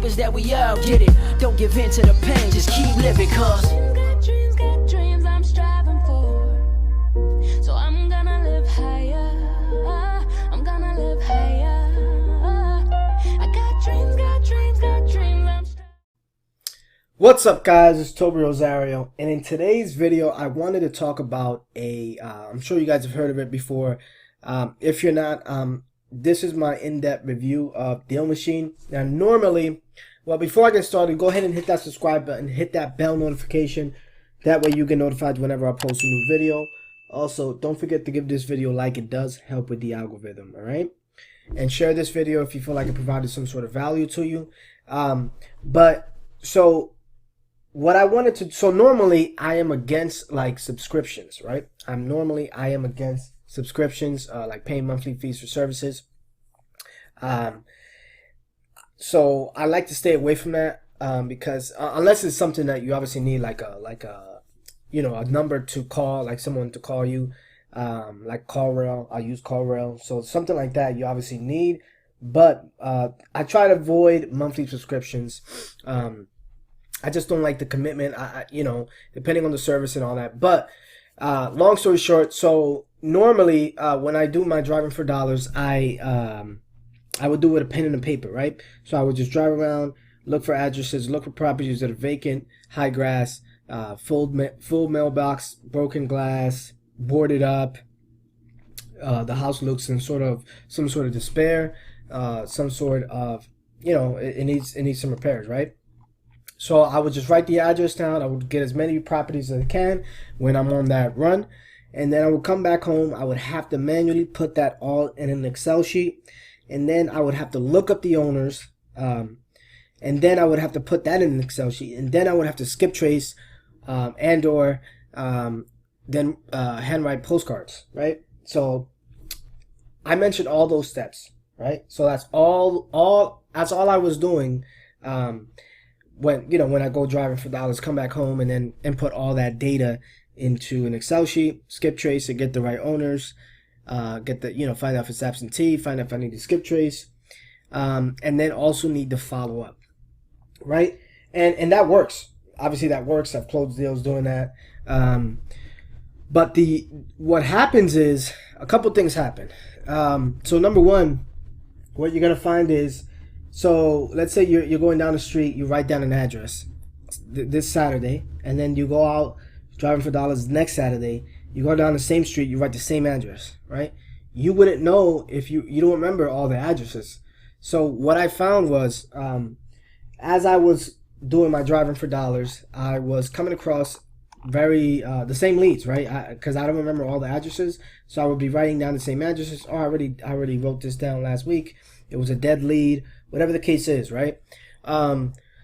is that we all get it. Don't give in to the pain, just keep living, cause got dreams I'm striving for. So I'm gonna live higher. I'm gonna live higher. I got dreams I'm striving. What's up, guys? It's Tobi Rosario, and in today's video I wanted to talk about I'm sure you guys have heard of it before. If you're not, this is my in-depth review of Deal Machine. Now normally, well, before I get started, go ahead and hit that subscribe button, hit that bell notification. That way you get notified whenever I post a new video. Also, don't forget to give this video a like. It does help with the algorithm, alright? And share this video if you feel like it provided some sort of value to you. So normally I am against like subscriptions, right? I am against subscriptions, like paying monthly fees for services. So I like to stay away from that, because unless it's something that you obviously need, like a number to call, like someone to call you, like CallRail. I use CallRail, so something like that you obviously need. But I try to avoid monthly subscriptions. I just don't like the commitment, depending on the service and all that. But long story short, so normally when I do my driving for dollars, I would do it with a pen and a paper, right? So I would just drive around, look for addresses, look for properties that are vacant, high grass, full mailbox, broken glass, boarded up. The house looks in some sort of despair, some sort of, it needs some repairs, right? So I would just write the address down. I would get as many properties as I can when I'm on that run. And then I would come back home. I would have to manually put that all in an Excel sheet. And then I would have to look up the owners. And then I would have to put that in an Excel sheet. And then I would have to skip trace handwrite postcards, right? So I mentioned all those steps, right? So that's all I was doing. When I go driving for dollars, come back home and then input all that data into an Excel sheet, skip trace and get the right owners, find out if it's absentee, find out if I need to skip trace, and then also need to follow up, right? And that works. Obviously that works. I've closed deals doing that. But what happens is a couple things happen. So number one, what you're gonna find is, so let's say you're going down the street, you write down an address this Saturday, and then you go out driving for dollars next Saturday, you go down the same street, you write the same address, right? You wouldn't know if you don't remember all the addresses. So what I found was, as I was doing my driving for dollars, I was coming across the same leads, right? Because I don't remember all the addresses, so I would be writing down the same addresses. Oh, I already wrote this down last week. It was a dead lead, whatever the case is, right?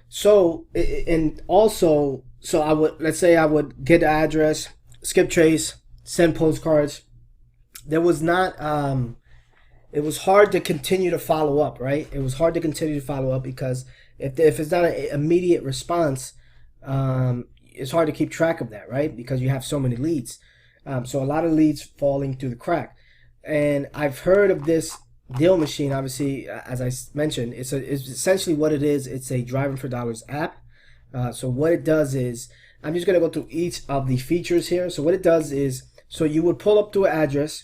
So I would get the address, skip trace, send postcards. There was not, it was hard to continue to follow up, right? It was hard to continue to follow up because if it's not an immediate response, it's hard to keep track of that, right? Because you have so many leads. So a lot of leads falling through the crack. And I've heard of this Deal Machine, obviously, as I mentioned, it's essentially what it is. It's a driving for dollars app. So what it does is, I'm just going to go through each of the features here. So what it does is, so you would pull up to an address,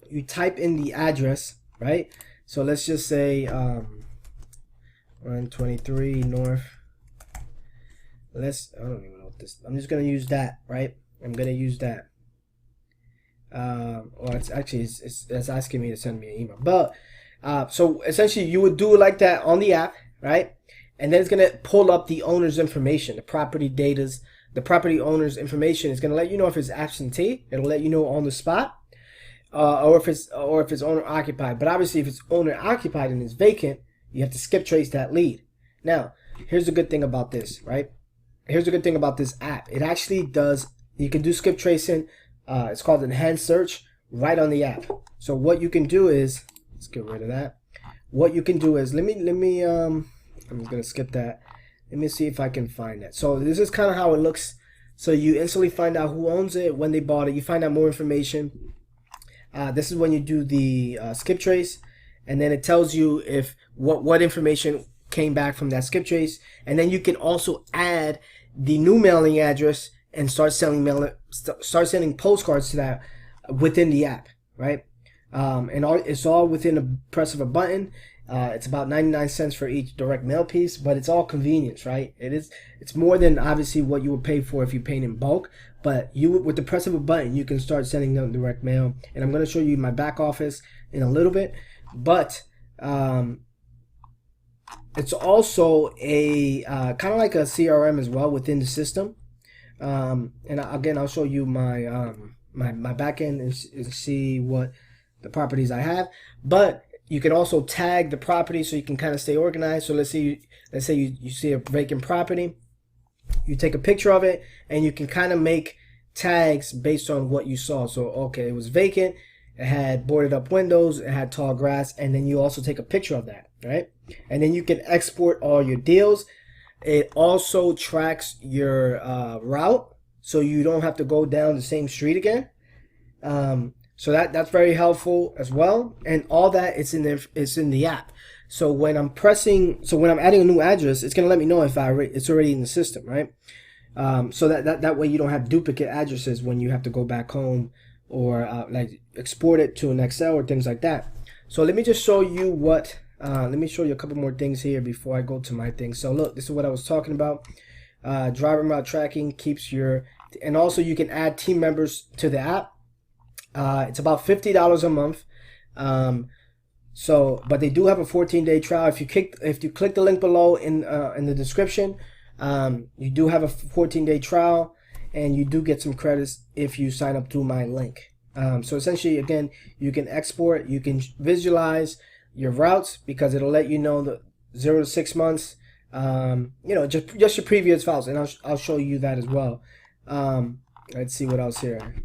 you type in the address, right? So let's just say 123 North. I don't even know what this, I'm just going to use that, right? I'm going to use that. It's asking me to send me an email, but so essentially you would do it like that on the app, right? And then it's going to pull up the owner's information, the property owner's information. Is going to let you know if it's absentee. It'll let you know on the spot, or if it's owner occupied. But obviously if it's owner occupied and it's vacant, you have to skip trace that lead. Now here's the good thing about this, right? Here's the good thing about this app. It actually does, you can do skip tracing. It's called enhanced search right on the app. So what you can do is, let's get rid of that. What you can do is, I'm just gonna skip that. Let me see if I can find that. So this is kind of how it looks. So you instantly find out who owns it, when they bought it. You find out more information. This is when you do the skip trace, and then it tells you if what information came back from that skip trace. And then you can also add the new mailing address and start sending postcards to that within the app, right? It's all within the press of a button. It's about 99 cents for each direct mail piece, but it's all convenience, right? It's more than obviously what you would pay for if you paid in bulk, but with the press of a button, you can start sending them direct mail. And I'm going to show you my back office in a little bit, but it's also a kind of like a CRM as well within the system. And again, I'll show you my my back end and see what the properties I have. But you can also tag the property so you can kind of stay organized. So let's say you see a vacant property, you take a picture of it, and you can kind of make tags based on what you saw. So okay, it was vacant, it had boarded up windows, it had tall grass, and then you also take a picture of that, right? And then you can export all your deals. It also tracks your route, so you don't have to go down the same street again. So that's very helpful as well, and all that it's in the app. So when I'm adding a new address, it's gonna let me know if it's already in the system, right? So that way you don't have duplicate addresses when you have to go back home or like export it to an Excel or things like that. So let me just show you let me show you a couple more things here before I go to my thing. So look, this is what I was talking about. Driver route tracking keeps and also you can add team members to the app. It's about $50 a month. But they do have a 14-day trial. If you click the link below in the description, you do have a 14-day trial, and you do get some credits if you sign up through my link. So essentially, again, you can export, you can visualize your routes because it'll let you know the 0 to 6 months. Just your previous files, and I'll show you that as well. Let's see what else here.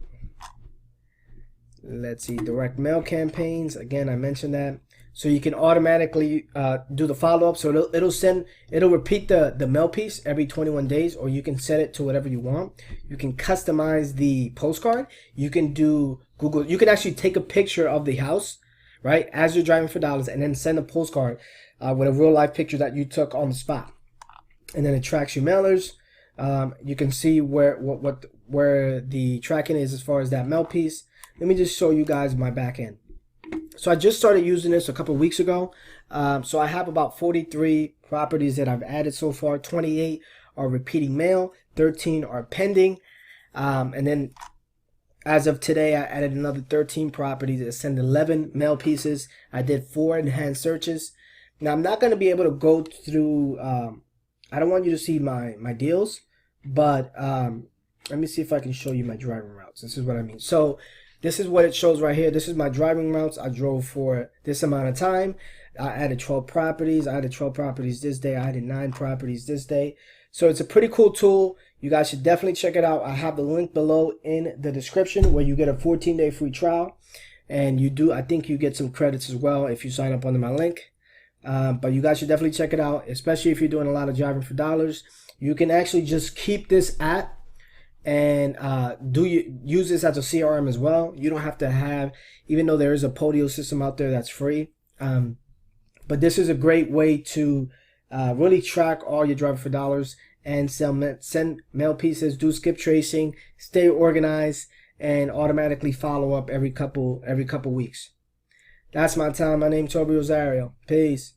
Let's see, direct mail campaigns. Again, I mentioned that. So you can automatically do the follow-up. So it'll repeat the mail piece every 21 days, or you can set it to whatever you want. You can customize the postcard. You can do Google. You can actually take a picture of the house, right, as you're driving for dollars, and then send a postcard with a real-life picture that you took on the spot. And then it tracks your mailers. You can see where the tracking is as far as that mail piece. Let me just show you guys my back end. So I just started using this a couple of weeks ago. So I have about 43 properties that I've added so far. 28 are repeating mail, 13 are pending. And then as of today, I added another 13 properties that send 11 mail pieces. I did 4 enhanced searches. Now I'm not going to be able to go through, I don't want you to see my deals, but let me see if I can show you my driving routes. This is what I mean. So this is what it shows right here. This is my driving routes. I drove for this amount of time. I added 12 properties. I added 12 properties this day. I added 9 properties this day. So it's a pretty cool tool. You guys should definitely check it out. I have the link below in the description where you get a 14-day free trial. And I think you get some credits as well if you sign up under my link. But you guys should definitely check it out, especially if you're doing a lot of driving for dollars. You can actually just keep this app and use this as a CRM as well. You don't have to have, even though there is a Podio system out there that's free, but this is a great way to really track all your driving for dollars and send mail pieces, do skip tracing, stay organized, and automatically follow up every couple weeks. That's my time. My name's Tobi Rosario. Peace.